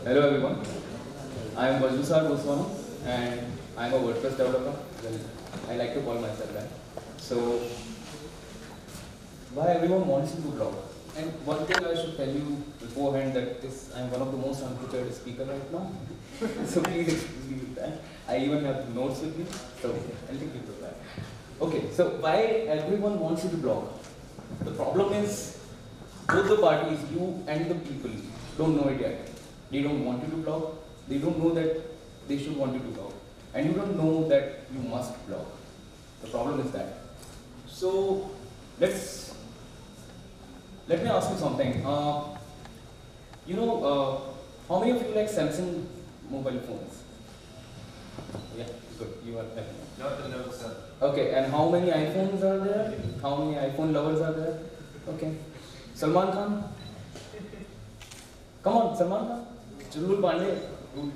Hello everyone, I am Vajrasar Goswami and I am a WordPress developer. Well, I like to call myself that. So, why everyone wants to do blog? And one thing I should tell you beforehand that is I am one of the most unprepared speaker right now. So please excuse me with that. I even have notes with me, so I'll take you through that. Okay, so why everyone wants to do blog? The problem is both the parties, you and the people, don't know it yet. They don't want you to blog. They don't know that they should want you to blog. And you don't know that you must blog. The problem is that. So let me ask you something. How many of you like Samsung mobile phones? Yeah, good. You are having. Not the Note 7. Okay, and how many iPhones are there? How many iPhone lovers are there? Okay. Salman Khan? Come on, Salman Khan? Chulbul Pandey?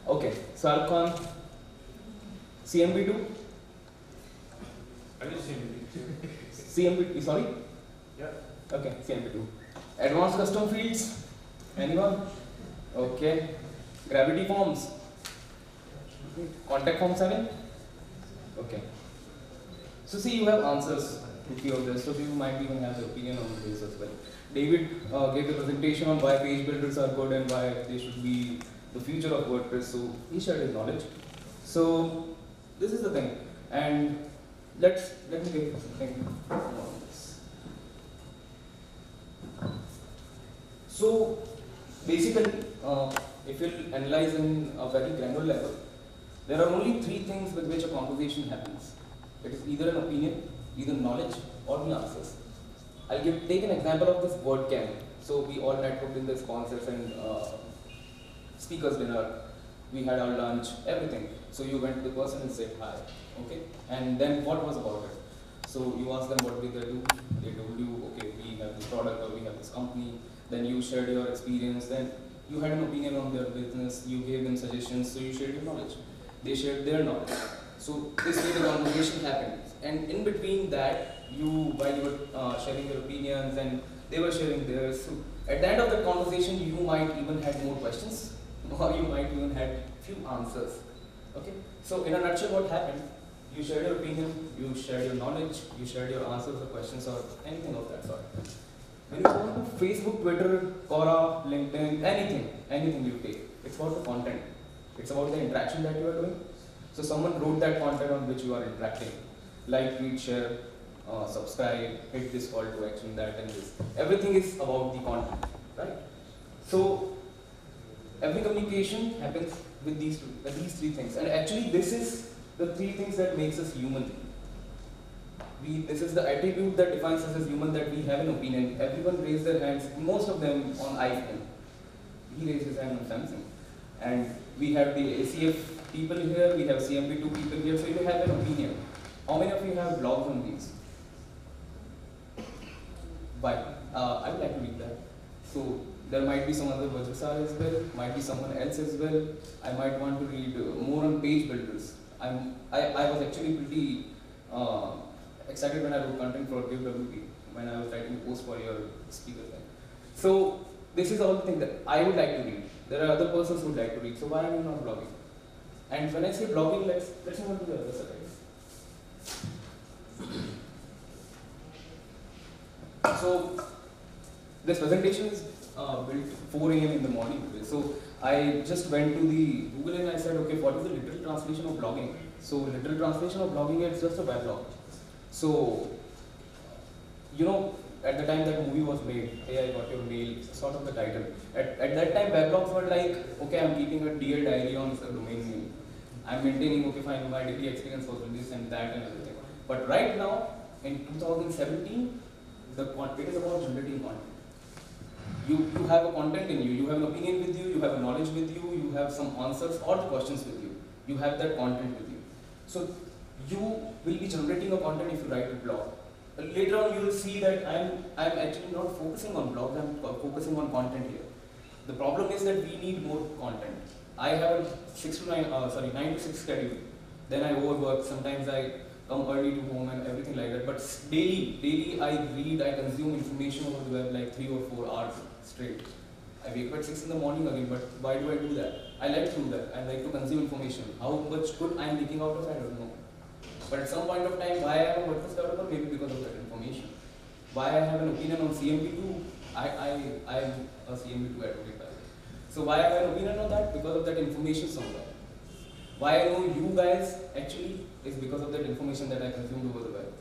Okay. Shahrukh Khan? CMB2? I just seen it. CMB2, sorry? Yeah. Okay, CMB2. Advanced custom fields? Anyone? Okay. Gravity forms? Contact form 7? Okay. So see, you have answers to few of this, so you might even have an opinion on this as well. David gave the presentation on why page builders are good and why they should be the future of WordPress, so he shared his knowledge. So this is the thing, and let me get something on this. So basically, if you analyze in a very granular level, there are only three things with which a conversation happens. It is either an opinion, either knowledge, or the answers. I'll take an example of this WordCamp. So we all networked in the sponsors and speakers dinner. We had our lunch, everything. So you went to the person and said hi, okay? And then what was about it? So you asked them what did they do? They told you, okay, we have this product or we have this company. Then you shared your experience. Then you had an opinion on their business. You gave them suggestions. So you shared your knowledge. They shared their knowledge. So this way the conversation happened. And in between that, while you were sharing your opinions and they were sharing theirs, so at the end of the conversation, you might even have more questions, or you might even have few answers. Okay. So in a nutshell, what happened? You shared your opinion, you shared your knowledge, you shared your answers or questions or anything of that sort. When you go to Facebook, Twitter, Quora, LinkedIn, anything you take, it's about the content. It's about the interaction that you are doing. So someone wrote that content on which you are interacting. Like, tweet, share, subscribe, hit this call to action, that and this. Everything is about the content, right? So every communication happens with these three things. And actually this is the three things that makes us human. This is the attribute that defines us as human, that we have an opinion. Everyone raised their hands, most of them on iPhone. He raised his hand on Samsung. And we have the ACF people here, we have CMB2 people here, so you have an opinion. How many of you have blogs on these? Why? I would like to read that. So there might be some other Vajrasar as well, might be someone else as well. I might want to read more on page builders. I was actually pretty excited when I wrote content for GiveWP, when I was writing a post for your speaker thing. So this is all the thing that I would like to read. There are other persons who would like to read, so why am I not blogging? And when I say blogging, let's move on to the other side. So this presentation is built 4 a.m. in the morning today. So I just went to the Google and I said, okay, what is the literal translation of blogging? So literal translation of blogging is just a weblog. So, at the time that movie was made, Hey, I Got Your Mail, sort of the title. At that time, weblogs were like, okay, I'm keeping a dear diary on the domain name. I'm maintaining, okay, fine, my daily experience was with this and that and everything. But right now, in 2017, it is about generating content. You have a content in you, you have an opinion with you have a knowledge with you, you have some answers or the questions with you. You have that content with you. So you will be generating a content if you write a blog. Later on, you will see that I'm actually not focusing on blogs, I'm focusing on content here. The problem is that we need more content. I have a 9 to 6 schedule. Then I overwork. Sometimes I come early to home and everything like that. But daily I read, I consume information over the web like 3 or 4 hours straight. I wake up at 6 in the morning again, but why do I do that? I like to do that. I like to consume information. How much good I am making out of it, I don't know. But at some point of time, why I am a WordPress developer? Maybe because of that information. Why I have an opinion on CMP2? I am a CMP2 advocate. So why I have an opinion on that? Because of that information somewhere. Why I know you guys actually is because of that information that I consumed over the web.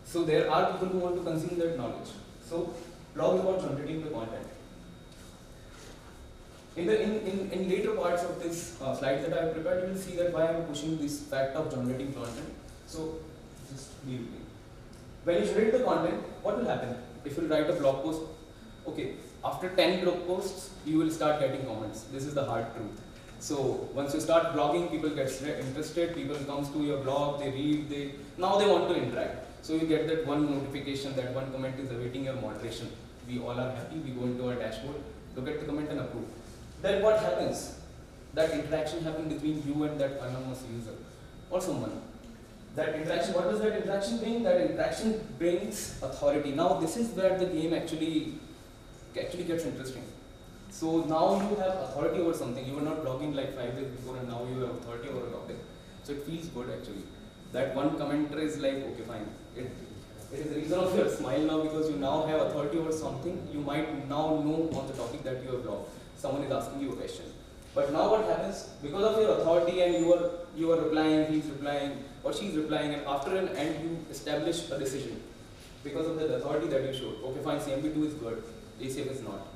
So there are people who want to consume that knowledge. So blog is about generating the content. In later parts of this slides that I have prepared, you will see that why I am pushing this fact of generating content. So just be with me. When you generate the content, what will happen? If you write a blog post, okay, after 10 blog posts, you will start getting comments. This is the hard truth. So once you start blogging, people get interested, people comes to your blog, they read, now they want to interact. So you get that one notification, that one comment is awaiting your moderation. We all are happy, we go into our dashboard, look at the comment and approve. Then what happens? That interaction happens between you and that anonymous user or someone. That interaction, what does that interaction bring? That interaction brings authority. Now this is where the game actually gets interesting. So now you have authority over something. You were not blogging like 5 days before and now you have authority over a topic. So it feels good actually. That one commenter is like, okay fine. It is the reason of your smile now because you now have authority over something. You might now know on the topic that you have blogged. Someone is asking you a question. But now what happens? Because of your authority and you are replying, he's replying, or she's replying, and after an end you establish a decision. Because of the authority that you showed. Okay fine, CMP2 is good, ACF is not.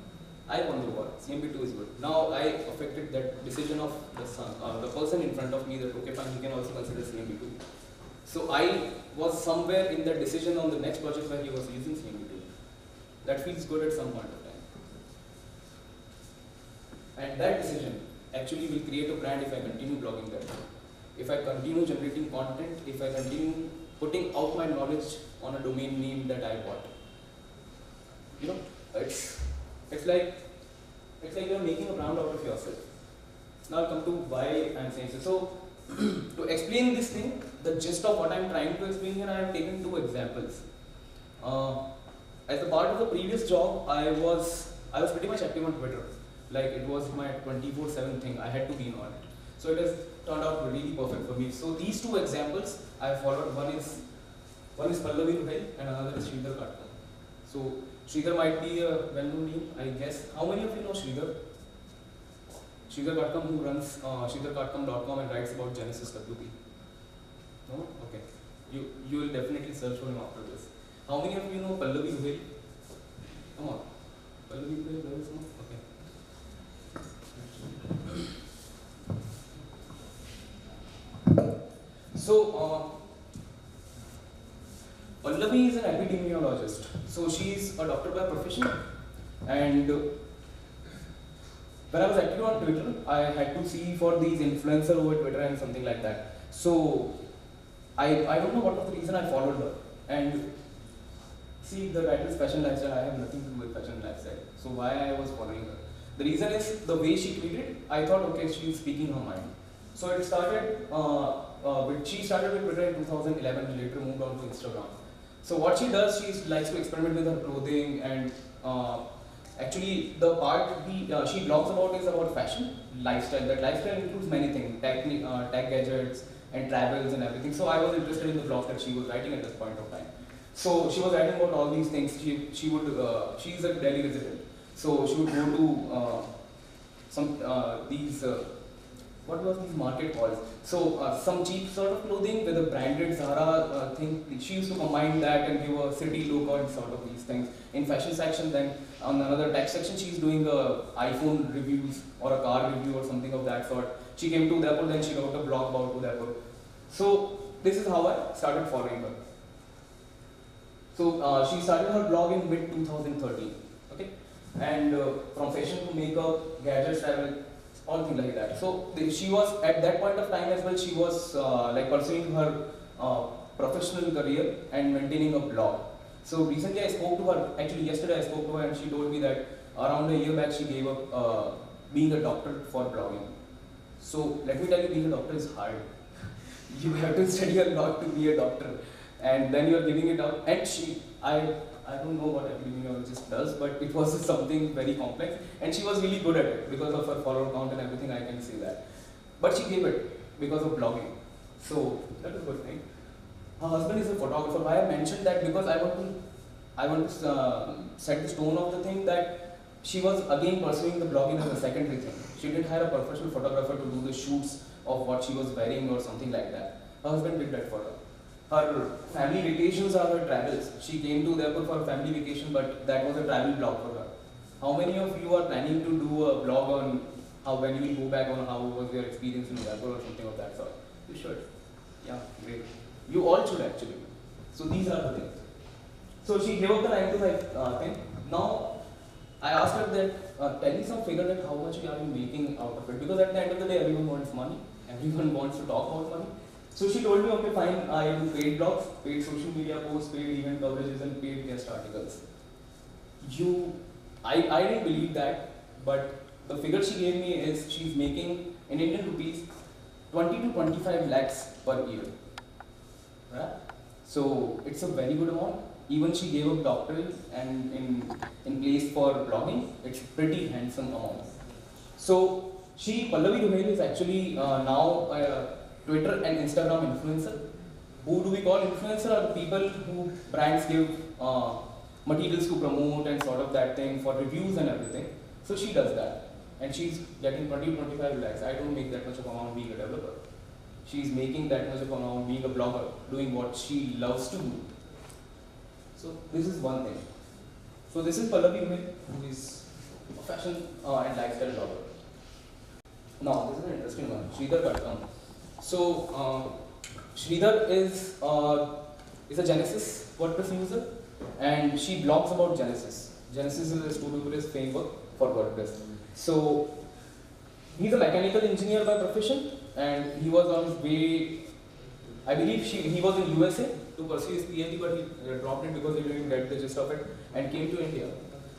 I won the war, CMP2 is good. Now I affected that decision of the person in front of me that okay fine, he can also consider CMP2. So I was somewhere in that decision on the next project where he was using CMP2. That feels good at some point of time. And that decision actually will create a brand if I continue blogging that. If I continue generating content, if I continue putting out my knowledge on a domain name that I bought. You know, it's like you're making a brand out of yourself. Now I'll come to why I'm saying so. So to explain this thing, the gist of what I'm trying to explain here, I have taken 2 examples. As a part of the previous job, I was pretty much active on Twitter. Like it was my 24/7 thing. I had to be on it. So it has turned out really perfect for me. So these 2 examples I followed. One is Pallavi Ruhel and another is Sridhar Katkar. So Sridhar might be a well-known name, I guess. How many of you know Sridhar? Sridhar Katkar, who runs sridharkatkar.com and writes about Genesis WP. No? Okay. You will definitely search for him after this. How many of you know Pallavi Ruhel? Come on. Pallavi Ruhel, where is someone? Okay. So, Pallavi is an epidemiologist. So she is a doctor by profession, and when I was active on Twitter, I had to see for these influencers over Twitter and something like that. So I don't know what was the reason I followed her. And see, the title is fashion lifestyle. I have nothing to do with fashion lifestyle. So why I was following her? The reason is the way she tweeted. I thought, okay, she is speaking her mind. So it started. She started with Twitter in 2011 and later moved on to Instagram. So what she does, she likes to experiment with her clothing and actually the part she blogs about is about fashion, lifestyle. That lifestyle includes many things, tech gadgets and travels and everything. So I was interested in the blog that she was writing at this point of time. So she was writing about all these things. She's a Delhi resident. So she would go to these market halls. So some cheap sort of clothing with a branded Zara thing. She used to combine that and give a city look and sort of these things. In fashion section, then on another tech section, she's doing iPhone reviews or a car review or something of that sort. She came to Udaipur, then she wrote a blog about Udaipur. So this is how I started following her. So she started her blog in mid 2013. Okay, and from fashion to makeup, gadgets, travel, all things like that. So she was at that point of time as well. She was like pursuing her professional career and maintaining a blog. So recently I spoke to her. Actually yesterday I spoke to her and she told me that around a year back she gave up being a doctor for blogging. So let me tell you, being a doctor is hard. You have to study a lot to be a doctor, and then you are giving it up. And I I don't know what epidemiologist does, but it was something very complex, and she was really good at it because of her follower count and everything. I can say that, but she gave it because of blogging. So that is a good thing. Her husband is a photographer. Why I mentioned that because I want to set the tone of the thing that she was again pursuing the blogging as a secondary thing. She didn't hire a professional photographer to do the shoots of what she was wearing or something like that. Her husband did that for her. Her family vacations are her travels. She came to Udaipur for a family vacation, but that was a travel blog for her. How many of you are planning to do a blog on how, when you will go back, on how was your experience in Udaipur or something of that sort? You should. Yeah, great. You all should actually. So these are the things. So she gave up the 9 to 5 thing. Now I asked her that, tell me some figure that how much are you making out of it? Because at the end of the day, everyone wants money. Everyone wants to talk about money. So she told me, okay, fine, I do paid blogs, paid social media posts, paid event coverages, and paid guest articles. I didn't believe that, but the figure she gave me is she's making in Indian rupees 20 to 25 lakhs per year. Right? So it's a very good amount. Even she gave up doctoral and in place for blogging, it's pretty handsome amount. So Pallavi Ruhail is actually now a Twitter and Instagram influencer. Who do we call influencer? Are the people who brands give materials to promote and sort of that thing for reviews and everything. So she does that. And she's getting 20-25 lakhs. I don't make that much of amount being a developer. She's making that much of amount being a blogger, doing what she loves to do. So this is one thing. So this is Pallavi Ruhail, who is a fashion and lifestyle blogger. Now this is an interesting one. Sridhar Katkam. So Sridhar is a Genesis WordPress user, and she blogs about Genesis. Genesis is a studio-based framework for WordPress. So he's a mechanical engineer by profession, and he was on his way. I believe he was in USA to pursue his PhD, but he dropped it because he didn't get the gist of it and came to India.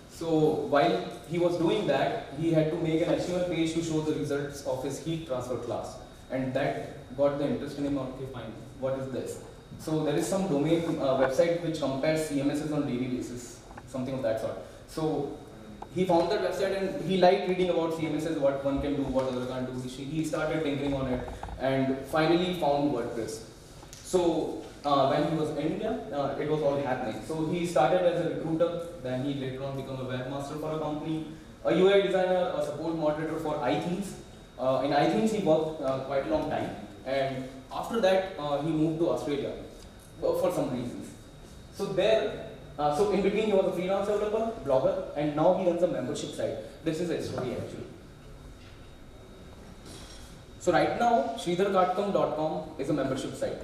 So while he was doing that, he had to make an HTML page to show the results of his heat transfer class, and that got the interest in him. Okay, fine. What is this? So there is some domain website which compares CMSs on daily basis, something of that sort. So he found that website and he liked reading about CMSs, what one can do, what other can't do. He started tinkering on it and finally found WordPress. So when he was in India, it was all happening. So he started as a recruiter, then he later on became a webmaster for a company, a UI designer, a support moderator for iThemes. In iThemes he worked quite a long time, and after that he moved to Australia for some reasons. So so in between he was a freelance developer, blogger, and now he runs a membership site. This is his story actually. So right now SridharKatkam.com is a membership site.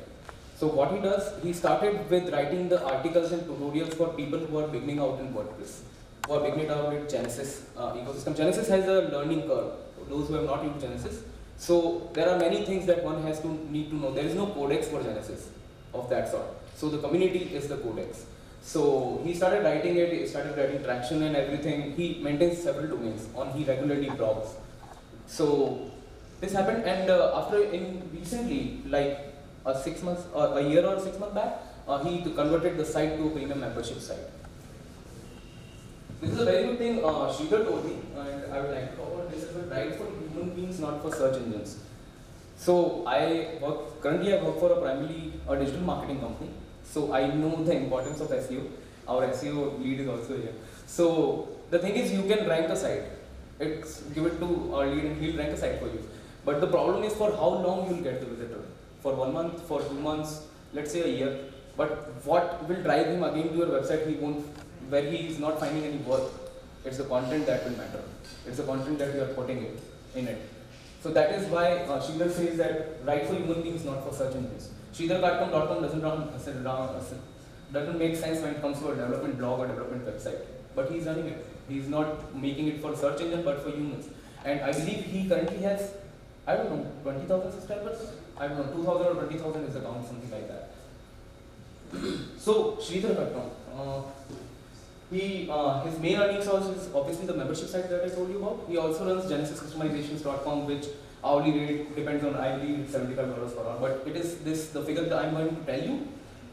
So what he does, he started with writing the articles and tutorials for people who are beginning out in WordPress, who are beginning out with Genesis ecosystem. Genesis has a learning curve, those who have not used Genesis. So there are many things that one has to need to know. There is no codex for Genesis of that sort. So the community is the codex. So he started writing it, he started writing traction and everything. He maintains several domains he regularly blogs. So this happened, and recently, like a year or 6 months back, he converted the site to a premium membership site. This is a very good thing Sridhar told me, and I would like to talk about this as a guide for human beings, not for search engines. So currently I work for primarily a digital marketing company. So I know the importance of SEO. Our SEO lead is also here. So the thing is, you can rank a site. Give it to our lead and he'll rank a site for you. But the problem is for how long you'll get the visitor. For 1 month, for 2 months, let's say a year. But what will drive him again to your website, where he is not finding any worth. It's the content that will matter. It's the content that you are putting in it. So that is why Sridhar says that write for human beings, not for search engines. SridharKatkam.com doesn't make sense when it comes to a development blog or development website. But he's running it. He's not making it for search engine, but for humans. And I believe he currently has, I don't know, 20,000 subscribers? I don't know, 2,000 or 20,000 is the count, something like that. So Sridhar Katkam, his main earning source is obviously the membership site that I told you about. He also runs GenesisCustomizations.com, which hourly rate depends on, I believe, $75 per hour. But it is the figure that I'm going to tell you.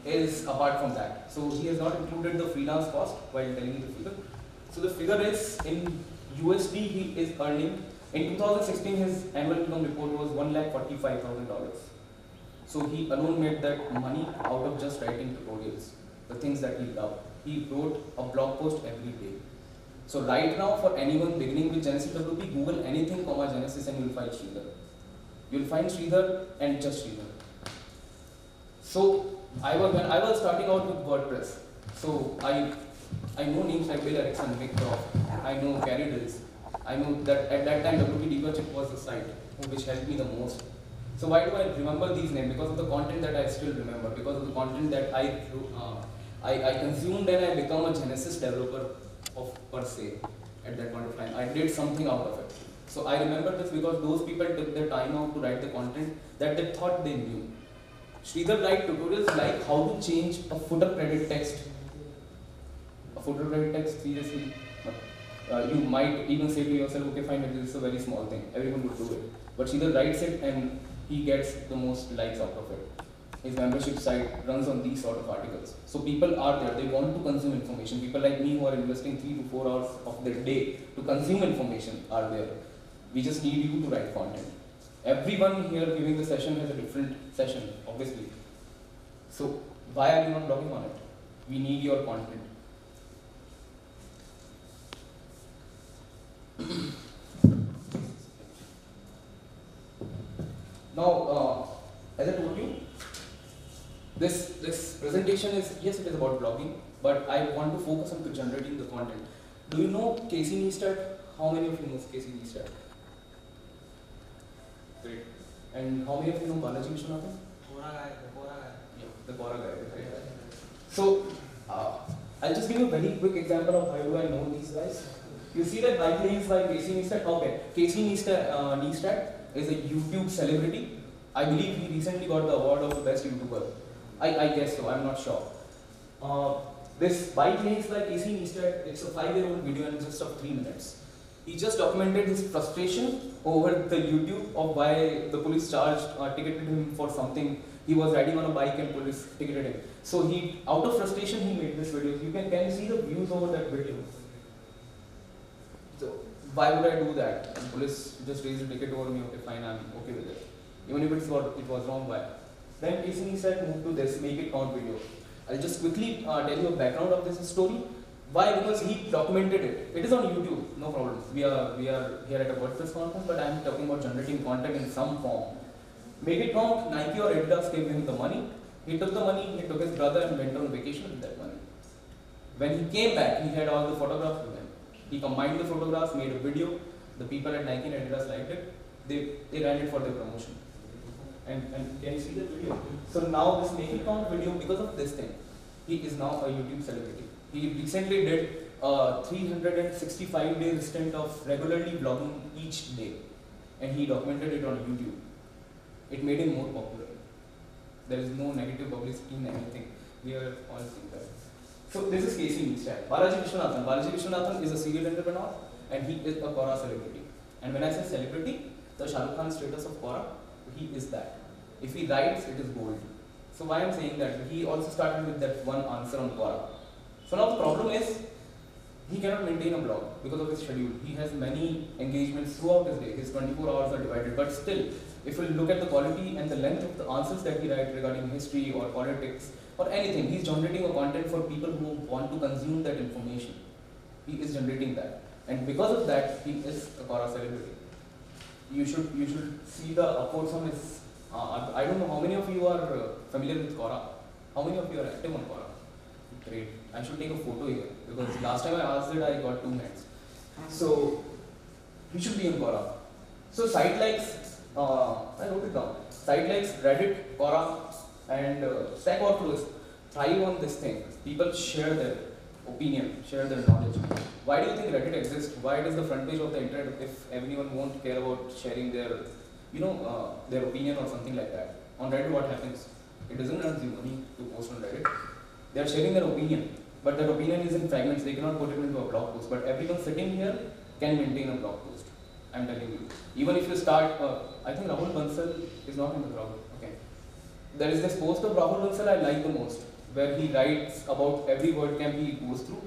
is apart from that. So he has not included the freelance cost while telling you the figure. So the figure is in USD he is earning. In 2016 his annual income report was $1,45,000. So he alone made that money out of just writing tutorials, the things that he loved. He wrote a blog post every day. So right now for anyone beginning with Genesis WP, Google anything, Genesis and you'll find Sridhar. You'll find Sridhar and just Sridhar. So when I was starting out with WordPress, so I know names like Bill Erickson, Vic Croft, I know Gary Dills. I know that at that time WP Deeperchip was the site which helped me the most. So why do I remember these names? Because of the content that I still remember, because of the content that I consumed and I become a Genesis developer of per se at that point of time. I did something out of it. So I remember this because those people took their time out to write the content that they thought they knew. Sridhar write tutorials like how to change a footer credit text. A footer credit text, seriously. You might even say to yourself, okay fine, this is a very small thing, everyone would do it. But Sridhar writes it and he gets the most likes out of it. His membership site runs on these sort of articles. So people are there, they want to consume information. People like me who are investing 3 to 4 hours of their day to consume information are there. We just need you to write content. Everyone here giving the session has a different session, obviously. So why are you not blogging on it? We need your content. Now, as I told you, this presentation is, yes, it is about blogging, but I want to focus on generating the content. Do you know Casey Neistat? How many of you know Casey Neistat? Great. And how many of you know Balaji Vishwanathan? Yeah, the Quora guy. Right? So, I'll just give you a very quick example of how do I know these guys. You see that bike lanes by Casey Neistat? Okay, Casey Neistat is a YouTube celebrity. I believe he recently got the award of the best YouTuber. I guess so, I'm not sure. This bike lanes by Casey Neistat, it's a 5-year-old video and just of 3 minutes. He just documented his frustration over the YouTube of why the police ticketed him for something. He was riding on a bike and police ticketed him. So he, out of frustration, he made this video. Can you see the views over that video? So why would I do that? And police just raised a ticket over me. Okay, fine, I'm okay with it. Even if it was wrong, why? Then Casey Neistat moved to this make it count video. I'll just quickly tell you a background of this story. Why? Because he documented it. It is on YouTube, no problem. We are here at a WordPress conference, but I am talking about generating content in some form. Make it count, Nike or Adidas gave him the money. He took the money, he took his brother and went on vacation with that money. When he came back, he had all the photographs with him. He combined the photographs, made a video. The people at Nike and Adidas liked it. They ran it for their promotion. And can you see the video? So now this make it count video, because of this thing, he is now a YouTube celebrity. He recently did a 365-day stint of regularly vlogging each day, and he documented it on YouTube. It made him more popular. There is no negative publicity in anything. We are all seeing that. So this is Casey Neistat. Balaji Vishwanathan. Balaji Vishwanathan is a serial entrepreneur, and he is a Quora celebrity. And when I say celebrity, the Shah Rukh Khan status of Quora, he is that. If he writes, it is gold. So why I am saying that? He also started with that one answer on Quora. So now the problem is, he cannot maintain a blog because of his schedule. He has many engagements throughout his day. His 24 hours are divided. But still, if we look at the quality and the length of the answers that he writes regarding history or politics or anything, he's generating a content for people who want to consume that information. He is generating that. And because of that, he is a Quora celebrity. You should see the upvotes on his. I don't know how many of you are familiar with Quora. How many of you are active on Quora? Great. I should take a photo here because last time I asked it, I got 2 minutes. So you should be in Quora. So site likes, I wrote it down. Site likes Reddit, Quora, and Stack Overflow thrive on this thing. People share their opinion, share their knowledge. Why do you think Reddit exists? Why it is the front page of the internet if everyone won't care about sharing their, their opinion or something like that? On Reddit, what happens? It doesn't earn you money to post on Reddit. They are sharing their opinion, but their opinion is in fragments. They cannot put it into a blog post. But everyone sitting here can maintain a blog post. I'm telling you. Even if you start, I think Rahul Bansal is not in the crowd. Okay. There is this post of Rahul Bansal I like the most. where he writes about every WordCamp he goes through,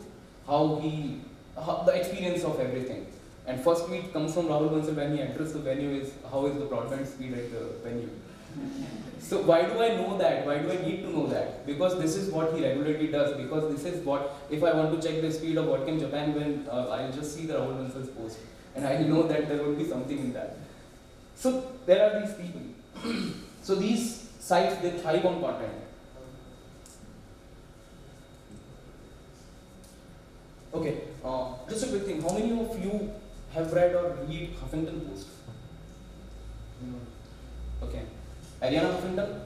the experience of everything. And first tweet comes from Rahul Bansal when he enters the venue is, how is the broadband speed at the venue? So why do I know that? Why do I need to know that? Because this is what he regularly does. Because this is what, if I want to check the speed of WordCamp Japan, when I'll just see the Rahul Bansal's post, and I know that there will be something in that. So there are these people. So these sites, they thrive on content. Okay, just a quick thing. How many of you have read or read Huffington Post? Okay. Ariana Huffington?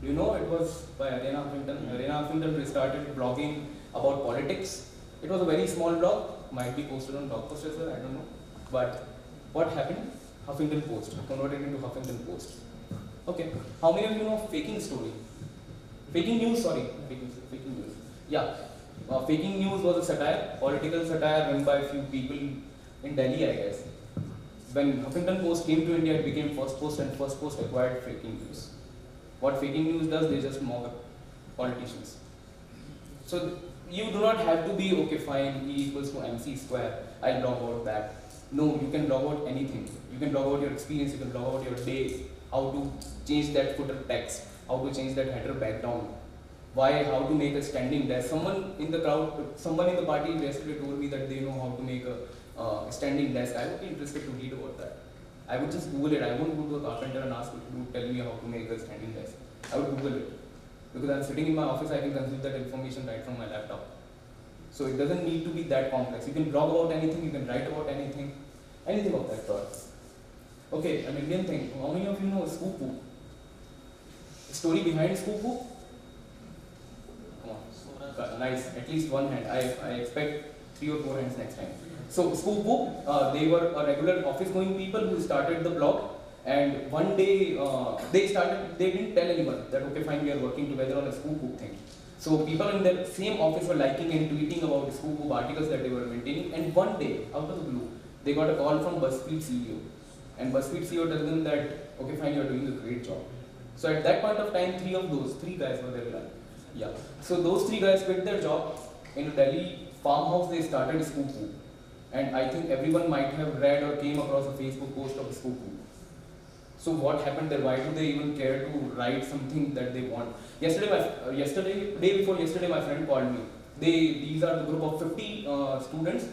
Do you know it was by Ariana Huffington? Ariana Huffington started blogging about politics. It was a very small blog, might be posted on blog post as well, I don't know. But what happened? Huffington Post, converted into Huffington Post. Okay. How many of you know faking story? Faking news, sorry. Faking news. Yeah. Faking news was a satire, political satire run by a few people in Delhi, I guess. When Huffington Post came to India, it became First Post, and First Post acquired faking news. What faking news does, they just mock politicians. So you do not have to be, okay fine, E equals to MC square, I'll blog about that. No, you can blog about anything. You can blog about your experience, you can blog about your day, how to change that footer text, how to change that header background, why, how to make a standing desk. Someone in the crowd, someone in the party yesterday told me that they know how to make a standing desk. I would be interested to read about that. I would just Google it. I won't go to a carpenter and ask him to tell me how to make a standing desk. I would Google it. Because I'm sitting in my office, I can consume that information right from my laptop. So it doesn't need to be that complex. You can blog about anything, you can write about anything of that sort. Okay, an Indian thing. How many of you know Scoop Poop? The story behind Scoop Poop? Come on. Nice, at least one hand. I expect 3 or 4 hands next time. So Scoop Poop, they were a regular office-going people who started the blog, and one day they didn't tell anyone that okay fine, we are working together on a Scoop Poop thing. So people in the same office were liking and tweeting about Scoop Poop articles that they were maintaining, and one day, out of the blue, they got a call from BuzzFeed CEO. And BuzzFeed CEO tells them that, okay fine, you are doing a great job. So at that point of time, 3 guys were there. Yeah. So those 3 guys quit their job. In a Delhi farmhouse, they started Scoop Poop. And I think everyone might have read or came across a Facebook post of Scoop Poop. So what happened there? Why do they even care to write something that they want? Day before yesterday, my friend called me. These are the group of 50 students,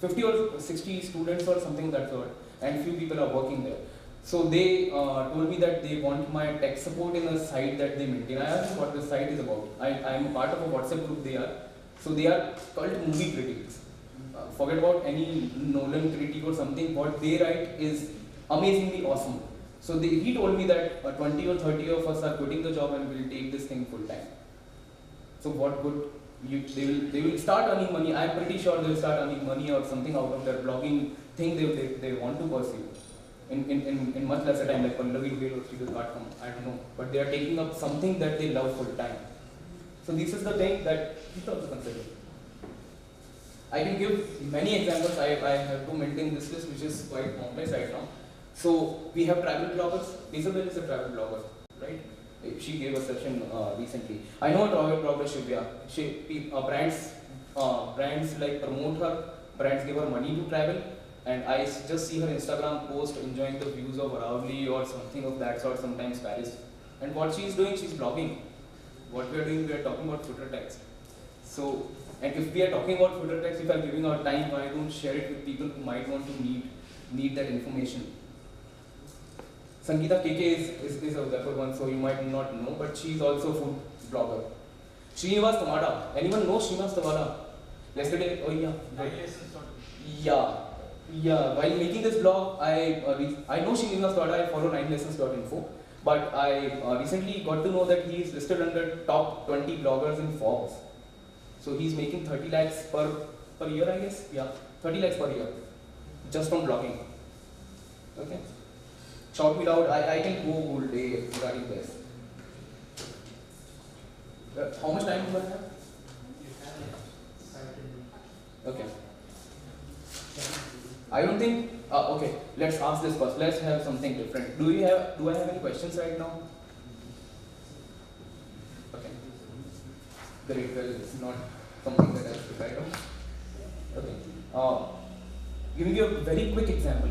50 or 60 students or something of that sort, and few people are working there. So they told me that they want my tech support in a site that they maintain. I asked what the site is about. I am part of a WhatsApp group they are. So they are called movie critics. Forget about any Nolan critique or something. What they write is amazingly awesome. So he told me that 20 or 30 of us are quitting the job and will take this thing full time. So what good? They will start earning money. I am pretty sure they will start earning money or something out of their blogging thing they want to pursue in much lesser time, like Pallavi will or Sridhar.com, I don't know. But they are taking up something that they love full time. So this is the thing that you should also consider. I can give many examples. I have to maintain this list, which is quite complex right now. So we have travel bloggers. Isabel is a travel blogger, right? She gave a session recently. I know a travel blogger, Shivya. Brands like promote her. Brands give her money to travel, and I just see her Instagram post enjoying the views of Aravalli or something of that sort. Sometimes Paris. And what she is doing, she's blogging. What we are doing, we are talking about footer text. So, and if we are talking about footer text, if I am giving our time, why don't share it with people who might want to need that information? Sangeeta KK is a Udaipur one, so you might not know, but she is also a food blogger. Srinivas Tamada. Anyone know Srinivas Tamada? Yesterday, oh yeah. Yeah. While making this blog, I know Srinivas Tamada. I follow 9lessons.info, but I recently got to know that he is listed under top 20 bloggers in Forbes. So he's making 30 lakhs per year, I guess. Yeah, 30 lakhs per year, just from blogging. Okay. Shout me out. I can go whole day regarding this. How much time do I have? Okay. I don't think. Okay. Let's ask this first. Let's have something different. Do I have any questions right now? Okay. Great, well, it's not something that I have prepared on. Okay. Giving you a very quick example.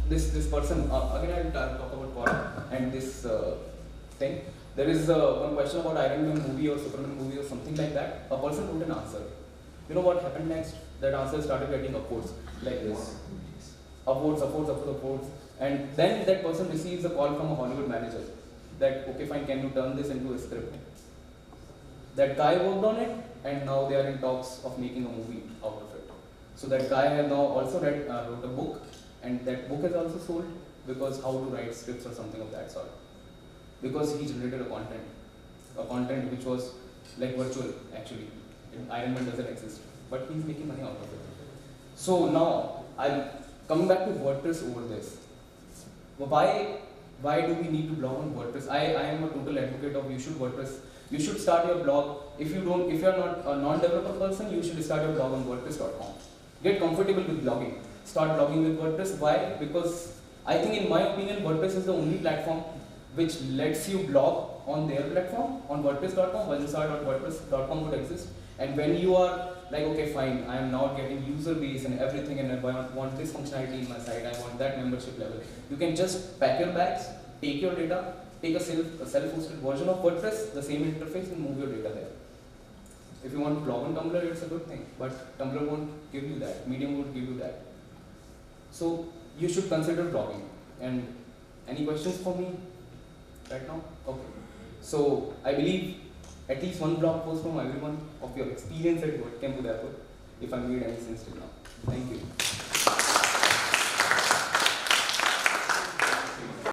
This person, again I'll talk about Quora and this thing. There is one question about Iron Man movie or Superman movie or something like that. A person wrote an answer. You know what happened next? That answer started getting upvotes like this. Upvotes. And then that person receives a call from a Hollywood manager that, okay fine, can you turn this into a script? That guy worked on it and now they are in talks of making a movie out of it. So that guy has now also wrote a book, and that book is also sold because how to write scripts or something of that sort. Because he generated a content which was like virtual actually. Iron Man doesn't exist, but he's making money out of it. So now I'm coming back to WordPress over this. Why do we need to blog on WordPress? I am a total advocate of you should WordPress. You should start your blog. If you are not a non-developer person, you should start your blog on WordPress.com. Get comfortable with blogging. Start blogging with WordPress. Why? Because I think, in my opinion, WordPress is the only platform which lets you blog on their platform, on WordPress.com. Vajrasar.wordpress.com would exist. And when you are like, okay, fine, I am now getting user base and everything, and I want this functionality in my site, I want that membership level. You can just pack your bags, take your data, take a self-hosted version of WordPress, the same interface, and move your data there. If you want to blog on Tumblr, it's a good thing, but Tumblr won't give you that, Medium won't give you that. So you should consider blogging. And any questions for me right now? Okay. So I believe at least one blog post from everyone of your experience at WordCamp Udaipur, if I made any sense till now. Thank you.